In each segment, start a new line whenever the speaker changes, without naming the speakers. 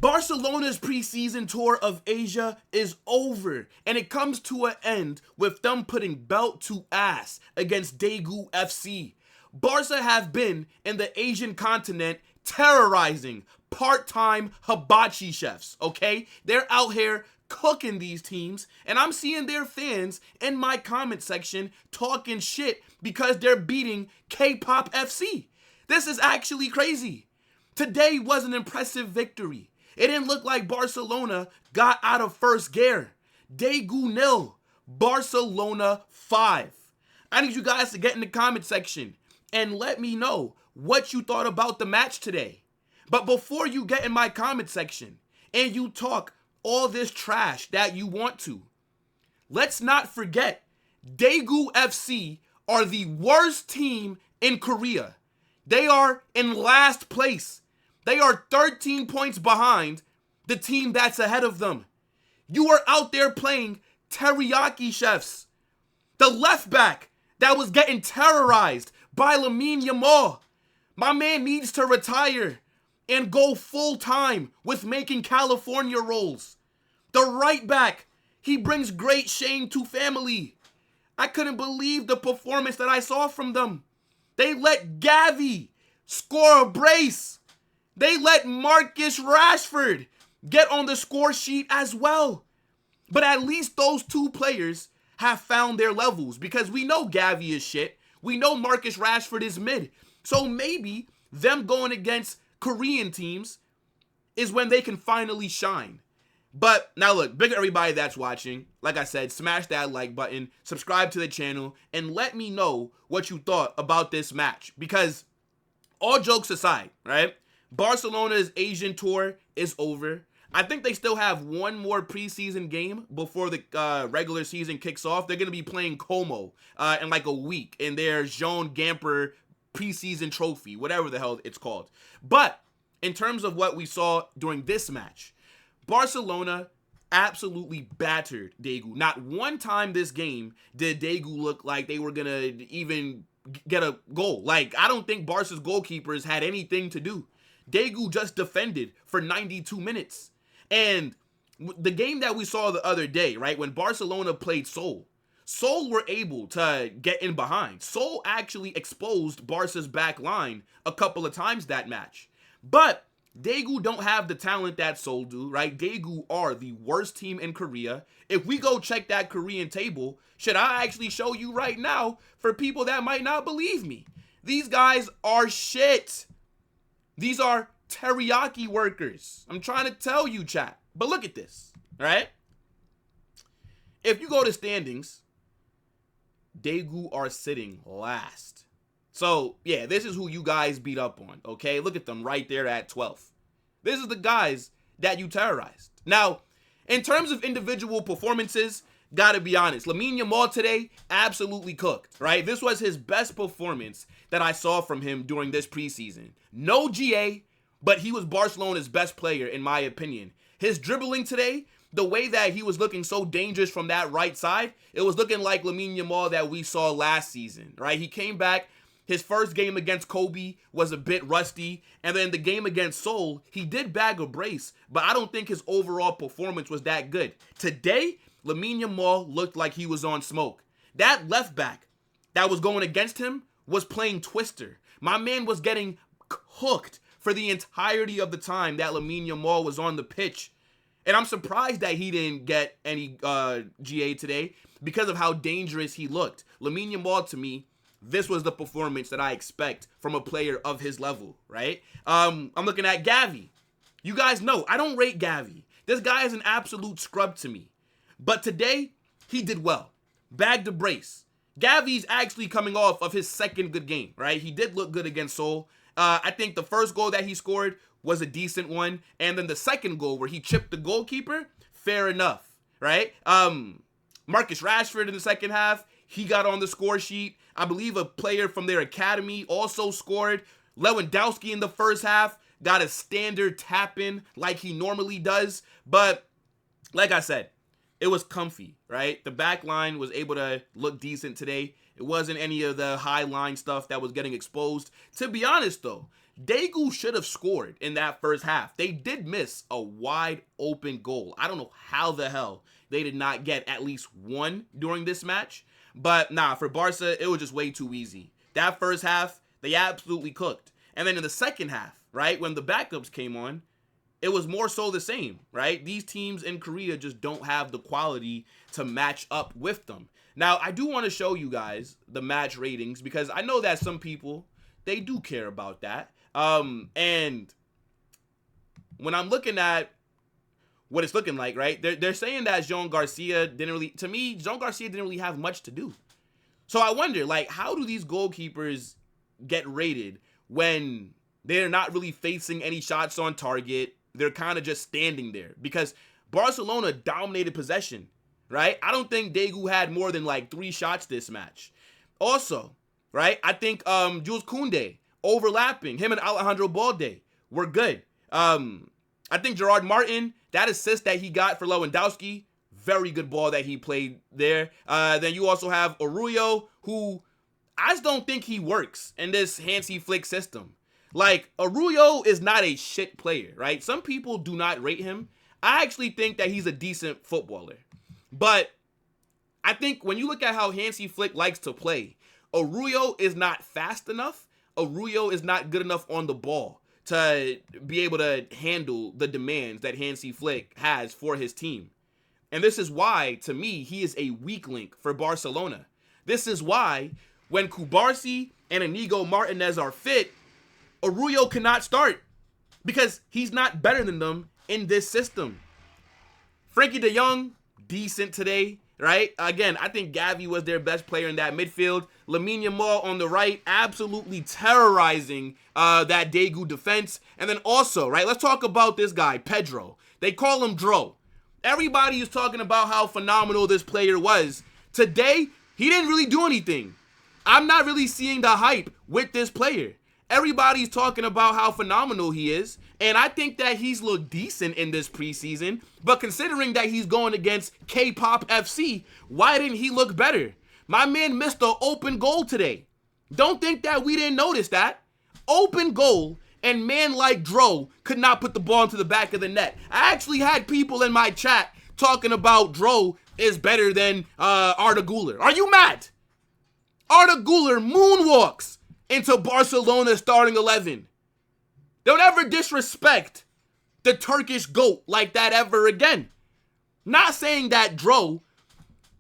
Barcelona's preseason tour of Asia is over, and it comes to an end with them putting belt to ass against Daegu FC. Barca have been in the Asian continent terrorizing part-time hibachi chefs, okay? They're out here cooking these teams, and I'm seeing their fans in my comment section talking shit because they're beating K-pop FC. This is actually crazy. Today was an impressive victory. It didn't look like Barcelona got out of first gear. Daegu 0, Barcelona 5. I need you guys to get in the comment section and let me know what you thought about the match today. But before you get in my comment section and you talk all this trash that you want to, let's not forget Daegu FC are the worst team in Korea. They are in last place. They are 13 points behind the team that's ahead of them. You are out there playing teriyaki chefs. The left back that was getting terrorized by Lamine Yamal. My man needs to retire and go full time with making California rolls. The right back, he brings great shame to family. I couldn't believe the performance that I saw from them. They let Gavi score a brace. They let Marcus Rashford get on the score sheet as well. But at least those two players have found their levels, because we know Gavi is shit. We know Marcus Rashford is mid. So maybe them going against Korean teams is when they can finally shine. But now look, big everybody that's watching. Like I said, smash that like button, subscribe to the channel, and let me know what you thought about this match. Because all jokes aside, right? Barcelona's Asian tour is over. I think they still have one more preseason game before the regular season kicks off. They're going to be playing Como in like a week in their Jean Gamper preseason trophy, whatever the hell it's called. But in terms of what we saw during this match, Barcelona absolutely battered Daegu. Not one time this game did Daegu look like they were going to even get a goal. Like, I don't think Barca's goalkeepers had anything to do. Daegu just defended for 92 minutes. And the game that we saw the other day, right, when Barcelona played Seoul, Seoul were able to get in behind. Seoul actually exposed Barca's back line a couple of times that match. But Daegu don't have the talent that Seoul do, right? Daegu are the worst team in Korea. If we go check that Korean table, should I actually show you right now for people that might not believe me? These guys are shit. These are teriyaki workers. I'm trying to tell you, chat. But look at this, right? If you go to standings, Daegu are sitting last. So, yeah, this is who you guys beat up on, okay? Look at them right there at 12th. This is the guys that you terrorized. Now, in terms of individual performances, gotta be honest, Lamine Yamal today absolutely cooked, right? This was his best performance that I saw from him during this preseason. No GA, but he was Barcelona's best player in my opinion. His dribbling today, the way that he was looking so dangerous from that right side, it was looking like Lamine Yamal that we saw last season, right? He came back. His first game against Kobe was a bit rusty. And then the game against Seoul, he did bag a brace, but I don't think his overall performance was that good. Today, Lamine Yamal looked like he was on smoke. That left back that was going against him was playing Twister. My man was getting hooked for the entirety of the time that Lamine Yamal was on the pitch. And I'm surprised that he didn't get any GA today because of how dangerous he looked. Lamine Yamal, to me, this was the performance that I expect from a player of his level, right? I'm looking at Gavi. You guys know, I don't rate Gavi. This guy is an absolute scrub to me. But today, he did well. Bagged a brace. Gavi's actually coming off of his second good game, right? He did look good against Seoul. I think the first goal that he scored was a decent one. And then the second goal where he chipped the goalkeeper, fair enough, right? Marcus Rashford in the second half, he got on the score sheet. I believe a player from their academy also scored. Lewandowski in the first half got a standard tap in like he normally does. But like I said, it was comfy, right? The back line was able to look decent today. It wasn't any of the high line stuff that was getting exposed. To be honest, though, Daegu should have scored in that first half. They did miss a wide open goal. I don't know how the hell they did not get at least one during this match. But nah, for Barca, it was just way too easy. That first half, they absolutely cooked. And then in the second half, right, when the backups came on, it was more so the same, right? These teams in Korea just don't have the quality to match up with them. Now, I do want to show you guys the match ratings because I know that some people, they do care about that. And when I'm looking at what it's looking like, right, they're saying that Jean Garcia didn't really have much to do. So I wonder, like, how do these goalkeepers get rated when they're not really facing any shots on target? They're kind of just standing there because Barcelona dominated possession, right? I don't think Daegu had more than like 3 shots this match. Also, right, I think Jules Koundé overlapping, him and Alejandro Balde were good. I think Gerard Martin, that assist that he got for Lewandowski, very good ball that he played there. Then you also have Arroyo, who I just don't think he works in this Hansi Flick system. Like, Arroyo is not a shit player, right? Some people do not rate him. I actually think that he's a decent footballer. But I think when you look at how Hansi Flick likes to play, Arroyo is not fast enough. Arroyo is not good enough on the ball to be able to handle the demands that Hansi Flick has for his team. And this is why, to me, he is a weak link for Barcelona. This is why, when Cubarsí and Inigo Martinez are fit, Arroyo cannot start because he's not better than them in this system. Frankie de Jong, decent today, right? Again, I think Gavi was their best player in that midfield. Lamine Yamal on the right, absolutely terrorizing that Daegu defense. And then also, right, let's talk about this guy, Pedro. They call him Dro. Everybody is talking about how phenomenal this player was. Today, he didn't really do anything. I'm not really seeing the hype with this player. Everybody's talking about how phenomenal he is, and I think that he's looked decent in this preseason, but considering that he's going against K-Pop FC, why didn't he look better? My man missed an open goal today. Don't think that we didn't notice that. Open goal, and man like Dro could not put the ball into the back of the net. I actually had people in my chat talking about Dro is better than Arda Güler. Are you mad? Arda Güler moonwalks into Barcelona starting 11. Don't ever disrespect the Turkish GOAT like that ever again. Not saying that Dro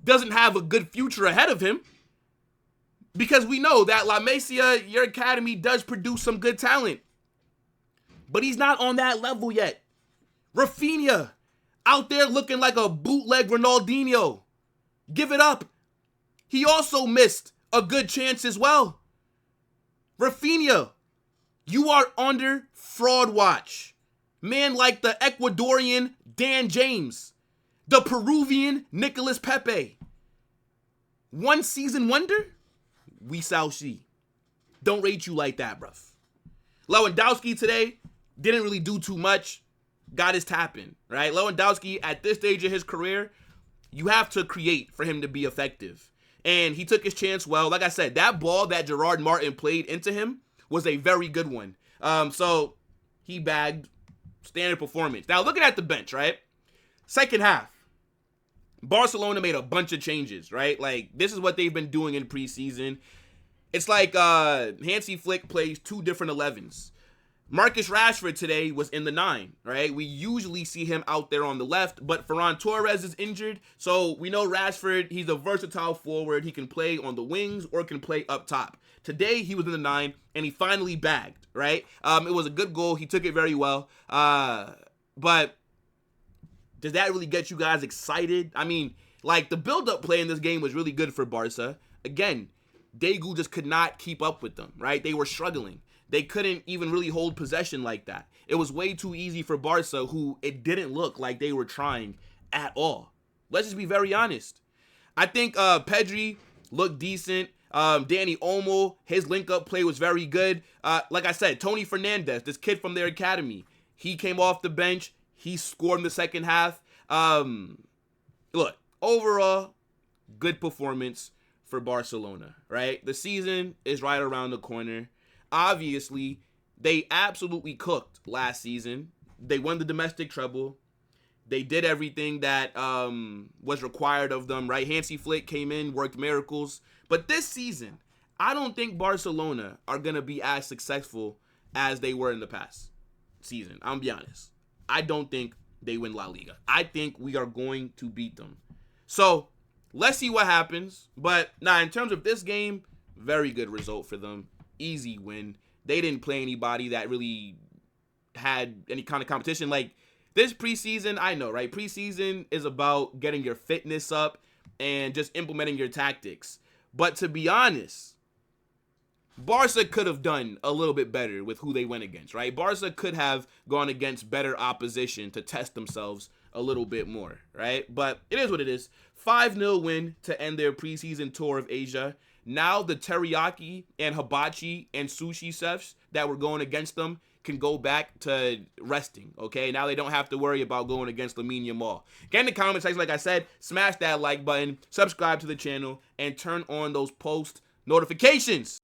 doesn't have a good future ahead of him, because we know that La Masia, your academy, does produce some good talent. But he's not on that level yet. Rafinha, out there looking like a bootleg Ronaldinho. Give it up. He also missed a good chance as well. Rafinha, you are under fraud watch. Man like the Ecuadorian Dan James, the Peruvian Nicolas Pepe. One season wonder? We shall see. Don't rate you like that, bruv. Lewandowski today didn't really do too much. Got his tapping, right? Lewandowski, at this stage of his career, you have to create for him to be effective. And he took his chance well. Like I said, that ball that Gerard Martin played into him was a very good one. So he bagged standard performance. Now, looking at the bench, right? Second half, Barcelona made a bunch of changes, right? Like, this is what they've been doing in preseason. It's like Hansi Flick plays 2 different 11s. Marcus Rashford today was in the 9, right? We usually see him out there on the left, but Ferran Torres is injured. So we know Rashford, he's a versatile forward. He can play on the wings or can play up top. Today, he was in the 9, and he finally bagged, right? It was a good goal. He took it very well. But does that really get you guys excited? I mean, like, the build-up play in this game was really good for Barca. Again, Daegu just could not keep up with them, right? They were struggling. They couldn't even really hold possession like that. It was way too easy for Barca, who it didn't look like they were trying at all. Let's just be very honest. I think Pedri looked decent. Danny Olmo, his link-up play was very good. Like I said, Toni Fernández, this kid from their academy, he came off the bench. He scored in the second half. Look, overall, good performance for Barcelona, right? The season is right around the corner. Obviously, They absolutely cooked last season. They won the domestic treble. They did everything that was required of them, right? Hansi Flick came in, worked miracles. But this season, I don't think Barcelona are going to be as successful as they were in the past season. I'm going to be honest. I don't think they win La Liga. I think we are going to beat them. So, let's see what happens. But, in terms of this game, very good result for them. Easy win. They didn't play anybody that really had any kind of competition. Like, this preseason, I know, right? Preseason is about getting your fitness up and just implementing your tactics. But to be honest, Barca could have done a little bit better with who they went against, right? Barca could have gone against better opposition to test themselves a little bit more, right? But it is what it is. 5-0 win to end their preseason tour of Asia. Now the teriyaki and hibachi and sushi chefs that were going against them can go back to resting, okay? Now they don't have to worry about going against Lamine Yamal. Get in the comment section, like I said, smash that like button, subscribe to the channel, and turn on those post notifications.